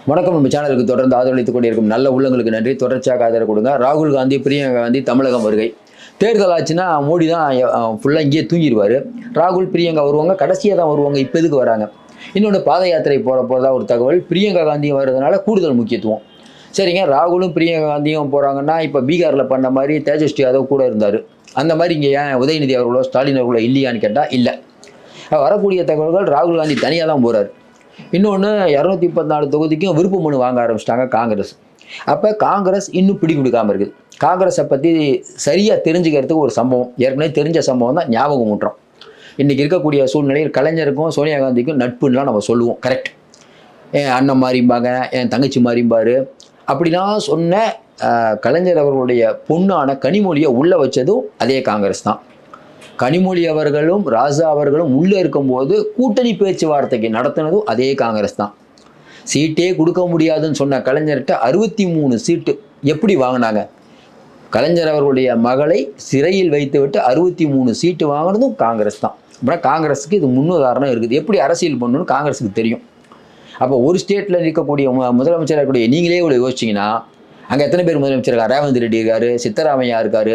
வணக்கம். நம்ம சேனலுக்கு தொடர்ந்து ஆதரவளித்துக் கொண்டிருக்கும் நல்ல உள்ளங்களுக்கு நன்றி. தொடர்ச்சியாக ஆதரவு கொடுங்க. ராகுல் காந்தி, பிரியங்கா காந்தி தமிழகம் வருகை. தேர்தல் ஆச்சுன்னா மோடி தான் ஃபுல்லாக இங்கேயே தூங்கிடுவார். ராகுல், பிரியங்கா வருவாங்க, கடைசியாக தான் வருவாங்க. இப்போ எதுக்கு வராங்க? இன்னொன்று, பாத யாத்திரை போகிறதா ஒரு தகவல். பிரியங்கா காந்தியும் வர்றதுனால கூடுதல் முக்கியத்துவம். சரிங்க, ராகுலும் பிரியங்கா காந்தியும் போகிறாங்கன்னா, இப்போ பீகாரில் பண்ண மாதிரி தேஜஸ்வி யாதவ் கூட இருந்தார். அந்த மாதிரி இங்கே ஏன் உதயநிதி அவர்களோ ஸ்டாலின் அவர்களோ இல்லையான்னு கேட்டால் இல்லை. வரக்கூடிய தகவல்கள் ராகுல் காந்தி தனியாக தான் போகிறார். இன்னொன்று, 234 தொகுதிக்கும் விருப்ப மனு வாங்க ஆரம்பிச்சிட்டாங்க காங்கிரஸ். அப்போ காங்கிரஸ் இன்னும் பிடி கொடுக்காமல் இருக்குது. காங்கிரஸை பற்றி சரியாக தெரிஞ்சுக்கிறதுக்கு ஒரு சம்பவம், ஏற்கனவே தெரிஞ்ச சம்பவம் தான் ஞாபகம் ஊட்டுறோம். இன்றைக்கி இருக்கக்கூடிய சூழ்நிலையில் கலைஞருக்கும் சோனியா காந்திக்கும் நட்புன்னெலாம் நம்ம சொல்லுவோம். கரெக்ட். என் அண்ணன் மாதிரிம்பாங்க, என் தங்கச்சி மாதிரிம்பாரு. அப்படிலாம் சொன்ன கலைஞர் அவர்களுடைய பொண்ணான கனிமொழியை உள்ளே வச்சதும் அதே காங்கிரஸ் தான். கனிமொழி அவர்களும் ராஜா அவர்களும் உள்ளே இருக்கும்போது கூட்டணி பேச்சுவார்த்தைக்கு நடத்தினதும் அதே காங்கிரஸ் தான். சீட்டே கொடுக்க முடியாதுன்னு சொன்ன கலைஞர்கிட்ட 63 சீட்டு எப்படி வாங்கினாங்க? கலைஞர் அவர்களுடைய மகளை சிறையில் வைத்துவிட்டு 63 சீட்டு வாங்கினதும் காங்கிரஸ் தான். அப்புறம் காங்கிரஸுக்கு இது முன்னுதாரணம் இருக்குது. எப்படி அரசியல் பண்ணணும்னு காங்கிரஸுக்கு தெரியும். அப்போ ஒரு ஸ்டேட்டில் இருக்கக்கூடிய முதலமைச்சராக இருக்கக்கூடிய நீங்களே இவ்வளோ யோசிச்சிங்கன்னா, அங்கே எத்தனை பேர் முதலமைச்சர் இருக்கார்? ரேவந்த் ரெட்டி இருக்கார், சித்தராமையா இருக்கார்,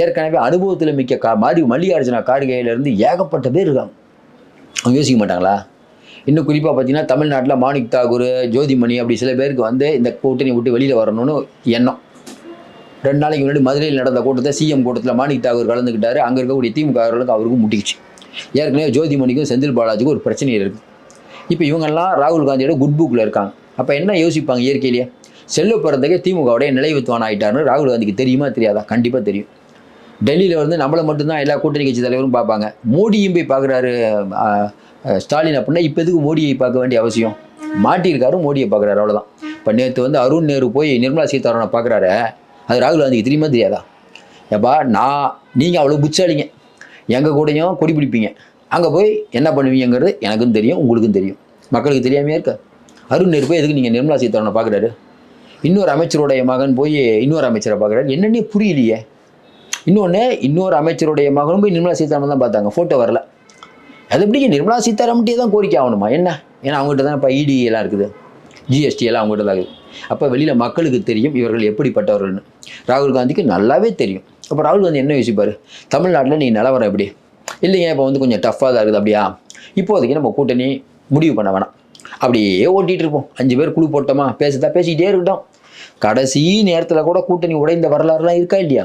ஏற்கனவே அனுபவத்தில் மிக்க மல்லிகார்ஜுனா கார்கேயிலேருந்து ஏகப்பட்ட பேர் இருக்காங்க. அவங்க யோசிக்க மாட்டாங்களா? இன்னும் குறிப்பாக பார்த்தீங்கன்னா, தமிழ்நாட்டில் மாணிக் தாகூர், ஜோதிமணி அப்படி சில பேருக்கு இந்த கூட்டணி விட்டு வெளியில் வரணும்னு எண்ணம். 2 நாளைக்கு முன்னாடி மதுரையில் நடந்த கூட்டத்தை, சிஎம் கூட்டத்தில் மாணிக் தாகூர் கலந்துக்கிட்டாரு. அங்கே இருக்கக்கூடிய திமுக அவருக்கும் முட்டிக்குச்சு. ஏற்கனவே ஜோதிமணிக்கும் செந்தில் பாலாஜிக்கும் ஒரு பிரச்சனை இருக்குது. இப்போ இவங்கெல்லாம் ராகுல் காந்தியோட குட் புக்கில் இருக்காங்க. அப்போ என்ன யோசிப்பாங்க? இயற்கையிலேயே செல்வ பிறந்தக்கே திமுகவுடைய நிலைவித்துவான் ஆகிட்டார்னு ராகுல் காந்திக்கு தெரியுமா தெரியாதா? கண்டிப்பாக தெரியும். டெல்லியில் நம்மளை மட்டும்தான் எல்லா கூட்டணி கட்சி தலைவரும் பார்ப்பாங்க. மோடியும் போய் பார்க்குறாரு ஸ்டாலின். அப்படின்னா இப்போ எதுக்கு மோடியை பார்க்க வேண்டிய அவசியம்? மாட்டியிருக்காரு, மோடியை பார்க்குறாரு, அவ்வளோதான். இப்போ நேற்று அருண் நேரு போய் நிர்மலா சீதாராமனை பார்க்குறாரு. அது ராகுல் காந்திக்கு தெரியுமா தெரியாதா? ஏப்பா, நீங்கள் அவ்வளோ புச்சாலிங்க, எங்கள் கூடயும் கொடி பிடிப்பீங்க, அங்கே போய் என்ன பண்ணுவீங்கிறது எனக்கும் தெரியும், உங்களுக்கும் தெரியும், மக்களுக்கு தெரியாமையே இருக்க. அருண் நேரு போய் எதுக்கு நீங்கள் நிர்மலா சீதாராமனை பார்க்குறாரு? இன்னொரு அமைச்சருடைய மகன் போய் இன்னொரு அமைச்சரை பார்க்குறாரு. என்னன்னே புரியலையே. இன்னொரு அமைச்சருடைய மகனும் போய் நிர்மலா சீதாராமன் தான் பார்த்தாங்க, ஃபோட்டோ வரல. அது எப்படி நிர்மலா சீதாராமன்ட்டே தான் கோரிக்கை ஆகணுமா என்ன? ஏன்னா அவங்ககிட்ட தான் இப்போ இடி எல்லாம் இருக்குது, ஜிஎஸ்டி எல்லாம் அவங்ககிட்ட தான் இருக்குது. அப்போ வெளியில் மக்களுக்கு தெரியும் இவர்கள் எப்படிப்பட்டவர்கள்னு. ராகுல் காந்திக்கு நல்லாவே தெரியும். அப்போ ராகுல் காந்தி என்ன யோசிப்பார்? தமிழ்நாட்டில் நீ நிலவரம் எப்படி? இல்லைங்க, இப்போ கொஞ்சம் டஃப்பாக தான் இருக்குது. அப்படியா? இப்போதைக்கு நம்ம கூட்டணி முடிவு பண்ண வேணாம், அப்படியே ஓட்டிகிட்டு இருப்போம். 5 பேர் குழு போட்டோமா, பேசிக்கிட்டே இருக்கட்டும். கடைசி நேரத்தில் கூட கூட்டணி உடைந்த வரலாறுலாம் இருக்கா இல்லையா?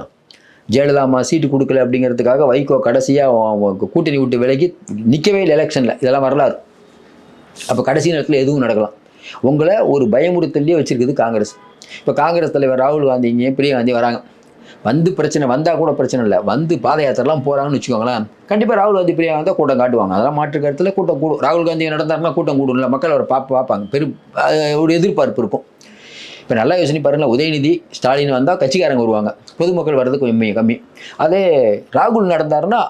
ஜெயலலிதாமா சீட்டு கொடுக்கல அப்படிங்கிறதுக்காக வைகோ கடைசியாக கூட்டணி விட்டு விலகி நிற்கவே இல்லை எலெக்ஷனில். இதெல்லாம் வரலாறு. அப்போ கடைசி நேரத்தில் எதுவும் நடக்கலாம். உங்களை ஒரு பயமுறுத்தலே வச்சுருக்குது காங்கிரஸ். இப்போ காங்கிரஸ் தலைவர் ராகுல் காந்தி இங்கே பிரியங்கா காந்தி வராங்க. பிரச்சனை வந்தால் கூட பிரச்சனை இல்லை, பாத யாத்திரைலாம் போகிறாங்கன்னு வச்சுக்கோங்களேன். கண்டிப்பாக ராகுல் காந்தி பிரியங்கா காந்தி கூட்டம் காட்டுவாங்க. அதெல்லாம் மாற்று கருத்தில் கூட்டம் கூடும். ராகுல் காந்தி நடந்தாருன்னா கூட்டம் கூடும் இல்லை, மக்கள் அவரை பார்ப்பாங்க. ஒரு எதிர்பார்ப்பு இருக்கும். இப்போ நல்லா யோசனை பாருங்களேன். உதயநிதி, ஸ்டாலின் வந்தால் கட்சிக்காரங்க வருவாங்க, பொதுமக்கள் வர்றது கொஞ்சம் கம்மி. அதே ராகுல் நடந்தாருன்னா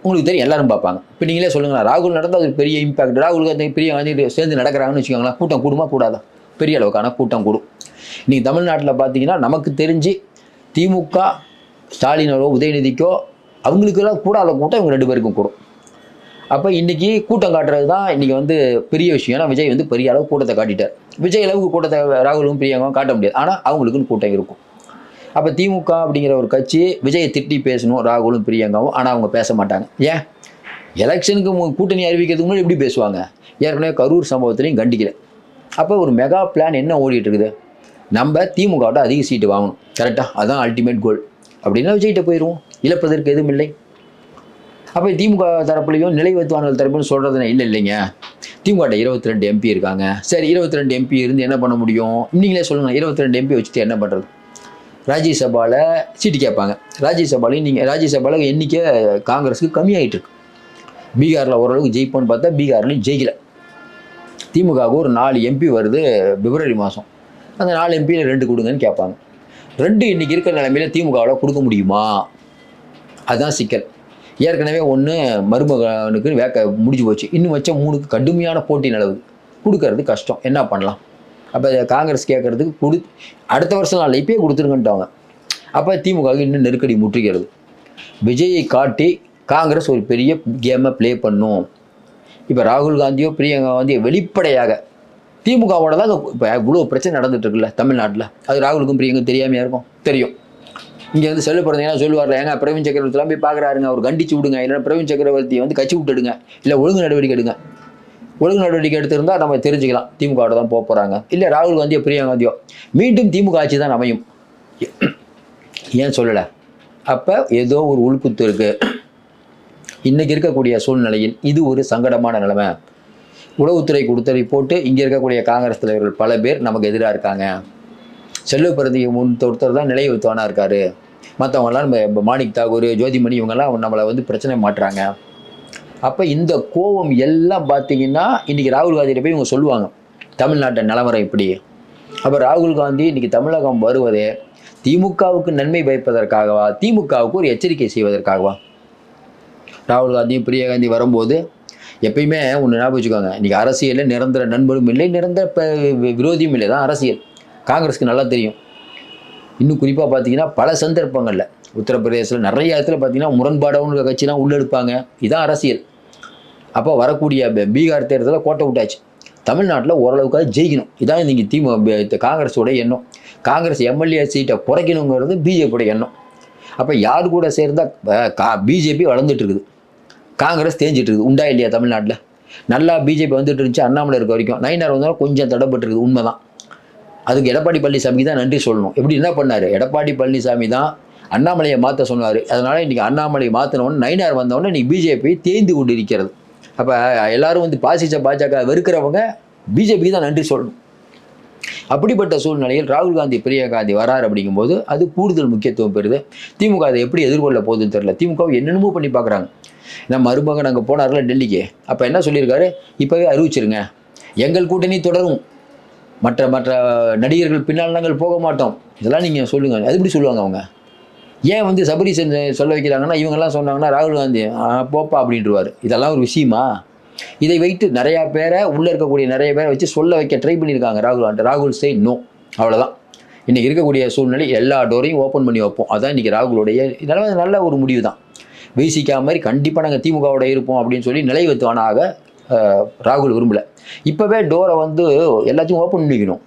உங்களுக்கு தெரியும், எல்லாரும் பார்ப்பாங்க. இப்போ நீங்களே சொல்லுங்களேன், ராகுல் நடந்தால் அது பெரிய இம்பாக்ட். ராகுல் காந்தி பிரியங்கா காந்தி சேர்ந்து நடக்கிறாங்கன்னு வச்சுக்கோங்களேன், கூட்டம் கூடுமா கூடாதா? பெரிய அளவுக்கான கூட்டம் கூடும். இன்றைக்கி தமிழ்நாட்டில் பார்த்தீங்கன்னா நமக்கு தெரிஞ்சு திமுக ஸ்டாலினோ உதயநிதிக்கோ அவங்களுக்கெல்லாம் கூடாத கூட்டம் இவங்க 2 பேருக்கும் கூடும். அப்போ இன்றைக்கி கூட்டம் காட்டுறது தான் இன்றைக்கி பெரிய விஷயம். ஏன்னா விஜய் பெரிய அளவு கூட்டத்தை காட்டிட்டார். விஜய் அளவுக்கு கூட்டத்தை ராகுலும் பிரியங்காவும் காட்ட முடியாது, ஆனால் அவங்களுக்குன்னு கூட்டம் இருக்கும். அப்போ திமுக அப்படிங்கிற ஒரு கட்சி விஜயை திட்டி பேசணும் ராகுலும் பிரியங்காவும், ஆனால் அவங்க பேச மாட்டாங்க. ஏன்? எலெக்ஷனுக்கு கூட்டணி அறிவிக்கிறதுக்கு முன்னாடி எப்படி பேசுவாங்க? ஏற்கனவே கரூர் சம்பவத்திலையும் கண்டிக்கல. அப்போ ஒரு மெகா பிளான் என்ன ஓடிட்டு இருக்குது? நம்ம திமுகவோட அதிக சீட்டு வாங்கணும், கரெக்டாக? அதுதான் அல்டிமேட் கோல். அப்படின்னா விஜய்கிட்ட போயிடுவோம், இழப்பதற்கு எதுவும் இல்லை. அப்போ திமுக தரப்புலையும் நிலைவத்துவான்கள் தரப்புன்னு சொல்கிறதுனா இல்லைங்க, திமுக 22 எம்பி இருக்காங்க. சரி, 22 எம்பி இருந்து என்ன பண்ண முடியும்? நீங்களே சொல்லுங்கள். 22 எம்பி வச்சுட்டு என்ன பண்ணுறது? ராஜ்யசபாவில் சீட்டு கேட்பாங்க. ராஜ்யசபாவில் எண்ணிக்கை காங்கிரஸுக்கு கம்மியாகிட்டு இருக்கு. பீகாரில் ஓரளவுக்கு ஜெயிப்போன்னு பார்த்தா பீகார்லையும் ஜெயிக்கல. திமுகவுக்கு ஒரு 4 எம்பி வருது பிப்ரவரி மாதம். அந்த 4 எம்பியில் 2 கொடுங்கன்னு கேட்பாங்க. 2 இன்றைக்கி இருக்கிற நிலைமையில் திமுகவில் கொடுக்க முடியுமா? அதுதான் சிக்கல். ஏற்கனவே 1 மருமகனுக்கு முடிஞ்சு போச்சு, இன்னும் வச்ச 3க்கு கடுமையான போட்டி நிலவுது. கொடுக்கறது கஷ்டம், என்ன பண்ணலாம்? அப்போ காங்கிரஸ் கேட்குறதுக்கு அடுத்த வருஷம் நாள் இப்பயே கொடுத்துருங்கன்ட்டாங்க. அப்போ திமுகவுக்கு இன்னும் நெருக்கடி முற்றுகிறது. விஜயை காட்டி காங்கிரஸ் ஒரு பெரிய கேமை ப்ளே பண்ணும். இப்போ ராகுல் காந்தியோ பிரியங்கா காந்தியோ வெளிப்படையாக திமுகவோட தான் இப்போ இவ்வளோ பிரச்சனை நடந்துட்டு இருக்குல்ல தமிழ்நாட்டில். அது ராகுலுக்கும் பிரியங்கும் தெரியாமையா இருக்கும்? தெரியும். இங்கே வந்து செல்ல பிறந்தீங்கன்னா சொல்லுவார்ல, ஏங்க பிரவீன் சக்கரவர்த்திலாம் போய் பார்க்குறாருங்க, அவர் கண்டிச்சு விடுங்க, இல்லைன்னா பிரவீன் சக்கரவர்த்தியை வந்து கட்சி விட்டுடுங்க, இல்லை ஒழுங்கு நடவடிக்கை எடுங்க. ஒழுங்கு நடவடிக்கை எடுத்திருந்தால் நம்ம தெரிஞ்சுக்கலாம் திமுகவோட தான் போக போகிறாங்க. இல்லை ராகுல் காந்தியோ பிரியங்கா காந்தியோ மீண்டும் திமுக ஆட்சி தான் அமையும். ஏன் சொல்லலை? அப்போ ஏதோ ஒரு உள்குத்து இருக்குது. இன்றைக்கி இருக்கக்கூடிய சூழ்நிலையில் இது ஒரு சங்கடமான நிலைமை. உளவுத்துறை கொடுத்த ரிப்போர்ட்டு இங்கே இருக்கக்கூடிய காங்கிரஸ் தலைவர்கள் பல பேர் நமக்கு எதிராக இருக்காங்க. செல்வ பிறந்திக்கு ஒருத்தர் தான் நிலையுறுத்தவானா இருக்காரு. மற்றவங்களாம் நம்ம மாணிக் தாகூர், ஜோதிமணி இவங்கெல்லாம் நம்மளை வந்து பிரச்சனை மாட்டுறாங்க. அப்போ இந்த கோபம் எல்லாம் பார்த்தீங்கன்னா இன்றைக்கி ராகுல் காந்திகிட்ட போய் இவங்க சொல்லுவாங்க தமிழ்நாட்டை நிலவரம் இப்படி. அப்போ ராகுல் காந்தி இன்றைக்கி தமிழகம் வருவதே திமுகவுக்கு நன்மை பயப்பதற்காகவா, திமுகவுக்கு ஒரு எச்சரிக்கை செய்வதற்காகவா? ராகுல் காந்தி பிரியா காந்தி வரும்போது எப்பயுமே ஒன்று ஞாபகம் வச்சுக்கோங்க, இன்றைக்கி அரசியலில் நிரந்தர நண்பரும் இல்லை, நிரந்தர விரோதியும் இல்லை, தான் அரசியல். காங்கிரஸுக்கு நல்லா தெரியும். இன்னும் குறிப்பாக பார்த்தீங்கன்னா பல சந்தர்ப்பங்களில் உத்தரப்பிரதேசத்தில் நிறைய இடத்துல பார்த்தீங்கன்னா முரண்பாடான கட்சிலாம் உள்ளெடுப்பாங்க. இதுதான் அரசியல். அப்போ வரக்கூடிய பீகார் தேர்தலில் கோட்டை விட்டாச்சு. தமிழ்நாட்டில் ஓரளவுக்காக ஜெயிக்கணும். இதான் இன்றைக்கி காங்கிரஸோட எண்ணம். காங்கிரஸ் எம்எல்ஏ சீட்டை குறைக்கணுங்கிறது பிஜேபியோட எண்ணம். அப்போ யார் கூட சேர்ந்தால் பிஜேபி வளர்ந்துட்டு இருக்குது, காங்கிரஸ் தேஞ்சிட்டு இருக்குது. உண்டா இல்லையா? தமிழ்நாட்டில் நல்லா பிஜேபி வந்துட்டு இருந்துச்சு அண்ணாமலை இருக்க வரைக்கும். நயினார் வந்தாலும் கொஞ்சம் தடைப்பட்டுருக்குது, உண்மை தான். அதுக்கு எடப்பாடி பழனிசாமிக்கு தான் நன்றி சொல்லணும். எப்படி என்ன பண்ணார்? எடப்பாடி பழனிசாமி தான் அண்ணாமலையை மாற்ற சொன்னார். அதனால் இன்றைக்கி அண்ணாமலையை மாற்றினவொன்னு நயினார் வந்தவொடனே இன்றைக்கி பிஜேபி தேய்ந்து கொண்டு இருக்கிறது. அப்போ எல்லாரும் வந்து பாஜக வெறுக்கிறவங்க பிஜேபிக்கு தான் நன்றி சொல்லணும். அப்படிப்பட்ட சூழ்நிலையில் ராகுல் காந்தி பிரியங்கா காந்தி வரார் அப்படிங்கும்போது அது கூடுதல் முக்கியத்துவம் பெறுது. திமுக அதை எப்படி எதிர்கொள்ள போகுதுன்னு தெரியல. திமுகவை என்னென்னமோ பண்ணி பார்க்குறாங்க. நம்ம மருமகன் அங்கே போனார்ல டெல்லிக்கு, அப்போ என்ன சொல்லியிருக்காரு? இப்போவே அறிவிச்சிருங்க, எங்கள் கூட்டணி தொடரும், மற்ற நடிகர்கள் பின்னால் நாங்கள் போக மாட்டோம், இதெல்லாம் நீங்கள் சொல்லுங்கள். அது எப்படி சொல்லுவாங்க அவங்க? ஏன் வந்து சபரி சொல்ல வைக்கிறாங்கன்னா இவங்கெல்லாம் சொன்னாங்கன்னா ராகுல் காந்தி போப்பா அப்படின்றவார். இதெல்லாம் ஒரு விஷயமா? இதை வைத்து நிறையா பேரை உள்ளே இருக்கக்கூடிய நிறைய பேரை வச்சு சொல்ல வைக்க ட்ரை பண்ணியிருக்காங்க ராகுல் சே நோ, அவ்வளோதான். இன்றைக்கி இருக்கக்கூடிய சூழ்நிலை எல்லா டோரையும் ஓப்பன் பண்ணி வைப்போம். அதான் இன்றைக்கி ராகுலுடைய நல்ல ஒரு முடிவு தான். விசிகா மாதிரி கண்டிப்பாக நாங்கள் திமுகவோட இருப்போம் அப்படின்னு சொல்லி நிலைவத்துவானாக ராகுல் விரும்பலை. இப்போவே டோரை வந்து எல்லாத்தையும் ஓப்பன் பண்ணிக்கணும்.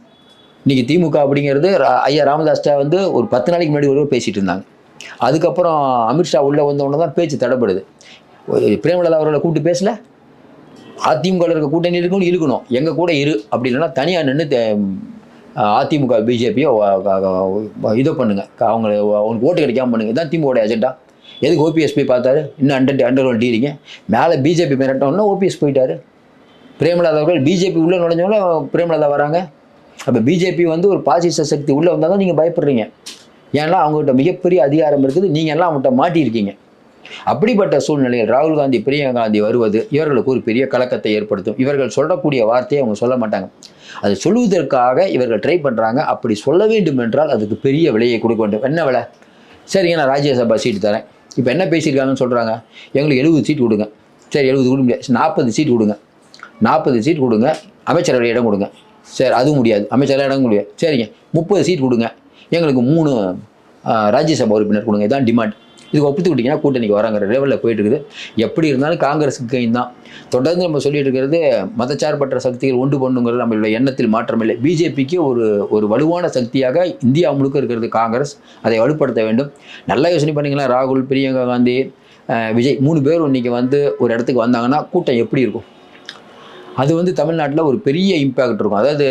இன்றைக்கி திமுக அப்படிங்கிறது ஐயா ராமதாஸ்டா வந்து ஒரு 10 நாளைக்கு முன்னாடி ஒருவர் பேசிகிட்டு இருந்தாங்க. அதுக்கப்புறம் அமித்ஷா உள்ளே வந்தவொடனே தான் பேச்சு தடைப்படுது. பிரேமலதா அவர்களை கூப்பிட்டு பேசல, அதிமுக இருக்க கூட்டணி இருக்குன்னு இழுக்கணும், எங்கள் கூட இரு அப்படி இல்லைன்னா தனியாக நின்று அதிமுக பிஜேபியோ இதை பண்ணுங்க, அவங்களுக்கு ஓட்டு கிடைக்காம பண்ணுங்க. இதுதான் திமுக அஜெண்டா. எதுக்கு ஓபிஎஸ் போய் பார்த்தாரு? இன்னும் அண்டர் டீலிங்க மேலே பிஜேபி மிரட்டோன்னா ஓபிஎஸ் போயிட்டாரு. பிரேமலதா அவர்கள் பிஜேபி உள்ளே நுழைஞ்சவங்கள பிரேமலதா வராங்க. அப்போ பிஜேபி வந்து ஒரு பாசிச சக்தி உள்ளே வந்தால் தான் நீங்கள் பயப்படுறீங்க. ஏன்னா அவங்ககிட்ட மிகப்பெரிய அதிகாரம் இருக்குது, நீங்கள் எல்லாம் அவங்ககிட்ட மாட்டியிருக்கீங்க. அப்படிப்பட்ட சூழ்நிலையில் ராகுல் காந்தி பிரியங்கா காந்தி வருவது இவர்களுக்கு ஒரு பெரிய கலக்கத்தை ஏற்படுத்தும். இவர்கள் சொல்லக்கூடிய வார்த்தையை அவங்க சொல்ல மாட்டாங்க. அது சொல்வதற்காக இவர்கள் ட்ரை பண்ணுறாங்க. அப்படி சொல்ல வேண்டும் என்றால் அதுக்கு பெரிய விலையை கொடுக்க வேண்டும். என்ன விலை? சரிங்க, நான் ராஜ்யசபா சீட்டு தரேன். இப்போ என்ன பேசியிருக்காங்கன்னு சொல்கிறாங்க, எங்களுக்கு 70 சீட் கொடுங்க. சரி 70 கொடுக்க முடியாது, 40 சீட் கொடுங்க. 40 சீட் கொடுங்க, அமைச்சரவை இடம் கொடுங்க. சரி அதுவும் முடியாது, அமைச்சரவை இடம் முடியாது. சரிங்க 30 சீட் கொடுங்க, எங்களுக்கு 3 ராஜ்யசபா உறுப்பினர் கொடுங்க. இதான் டிமாண்ட். இதுக்கு ஒப்புத்துக்கிட்டிங்கன்னா கூட்டணிக்கு வராங்கிற லெவலில் போயிட்டு இருக்குது. எப்படி இருந்தாலும் காங்கிரஸுக்கு கையும் தான். தொடர்ந்து நம்ம சொல்லிட்டு இருக்கிறது மதச்சார்பற்ற சக்திகள் உண்டு பண்ணுங்கிறது நம்மளுடைய எண்ணத்தில் மாற்றமில்லை. பிஜேபிக்கு ஒரு வலுவான சக்தியாக இந்தியா முழுக்க இருக்கிறது காங்கிரஸ். அதை வலுப்படுத்த வேண்டும். நல்ல யோசனை பண்ணிங்களா? ராகுல், பிரியங்கா காந்தி, விஜய் 3 பேரும் இன்றைக்கி வந்து ஒரு இடத்துக்கு வந்தாங்கன்னா கூட்டம் எப்படி இருக்கும்? அது வந்து தமிழ்நாட்டில் ஒரு பெரிய இம்பேக்ட் இருக்கும். அதாவது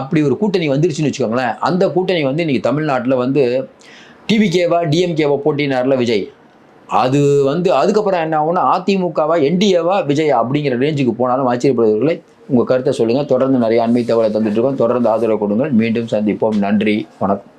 அப்படி ஒரு கூட்டணி வந்துருச்சுன்னு வச்சுக்கோங்களேன். அந்த கூட்டணி வந்து இன்றைக்கி தமிழ்நாட்டில் வந்து டிவிகேவா டிஎம்கேவா போட்டினார்ல விஜய், அது வந்து அதுக்கப்புறம் என்ன ஆகும்னா அதிமுகவா என்டிஏவா விஜய் அப்படிங்கிற ரேஞ்சுக்கு போனாலும் ஆச்சரியப்படுவதில்லை. உங்கள் கருத்தை சொல்லுங்கள். தொடர்ந்து நிறைய அண்மை தகவலை தந்துட்டு இருக்கோம். தொடர்ந்து ஆதரவு கொடுங்கள். மீண்டும் சந்திப்போம். நன்றி, வணக்கம்.